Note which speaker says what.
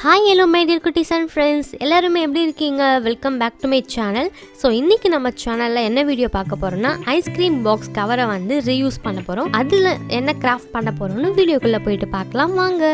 Speaker 1: Hi, hello my dear cuties and friends. எல்லாரும் எப்படி இருக்கீங்க? Welcome back to my channel. So இன்னைக்கு நம்ம சேனல்ல என்ன வீடியோ பார்க்க போறோம்னா ஐஸ்கிரீம் பாக்ஸ் கவரை வந்து ரீயூஸ் பண்ண போறோம். அதில் என்ன கிராஃப்ட் பண்ண போறோம்னு வீடியோக்குள்ள போயிட்டு பார்க்கலாம் வாங்க.